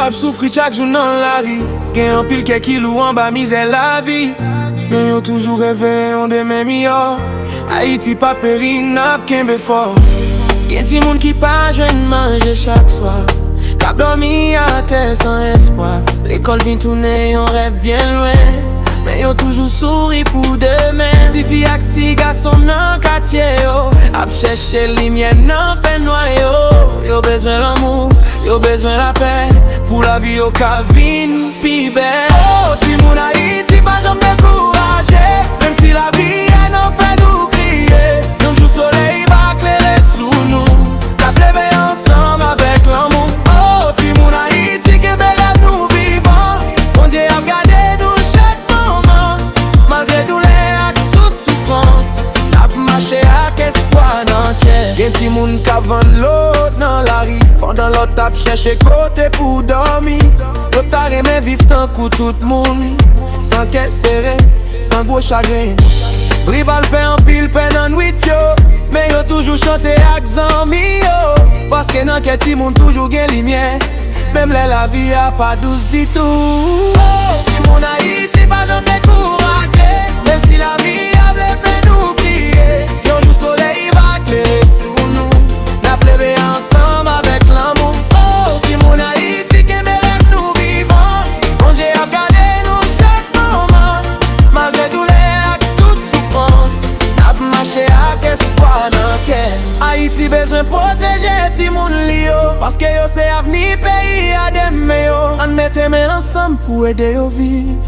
ap soufri chak joun nan la ri. Gen an pil ke ki lou an ba mize la vi. Men yo toujou rêve yon deme miyo. Haïti pa peri nap kenbe fort. Gen ti moun ki pa jwen manje chak soir. Kap dormi a terre sans espoir. L'école vin tourne yon rêve bien loin. Men yo toujou souri pou demen. Ti fi ak ti gason nan katye yo. Ap chèche limye nan fè noyo. Yo bezwen l'amour, yo bezwen la paix. Pou la vi yo ka vin pi bel. Oh, ti moun Haïti pa jom dekouraje. Mem si la vi nan fè nou kriye. Yon jou soleil va klere sou nou. La pleve ensemble avec l'amour. Oh, ti moun Haïti ke bel ap nou vivan. Bon Dieu ap gade nou chaque moment. Malgré douleur ak toute souffrance. Nap mache ak espoir nan kè. Gen ti moun ka vend l'autre nan la ri. Pendant l'autre ap chèche kote pou dormi. Yo ta reme viv tan kou tout moun. San kè serré, san gros chagrin. Rival fè an pile pen nan nwit yo. Men yo toujou chante ak zanmi yo. Paske nan kè ti moun toujou gen limye. Mem le la vi a pa douce di tout. Oh, ti moun Haïti pa jom dekouraje. Mem si la vi a vle fè nou kriye. Yon jou soleil va klere sou nou. Na pleve ensemble avec l'amour. Oh, ti moun Haïti ke me rêve nou vivan. Bon Dieu a gade nou chaque moment. Malgré douleur ak toute souffrance. Nap mache ak espoir nan kè. Haïti bezwen protéger ti moun li yo. Paske yo se avni peyi a deme yo. An mette men ansam pou ede yo viv.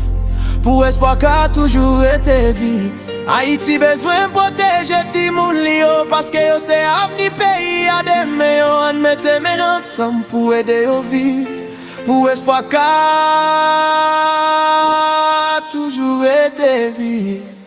Pou espoir ka toujou ete viv. Haïti bezwen protéger ti moun li yo. Paske yo se avni peyi a deme yo. An mette men ansam pou ede yo viv. Pou espoir ka toujou ete viv.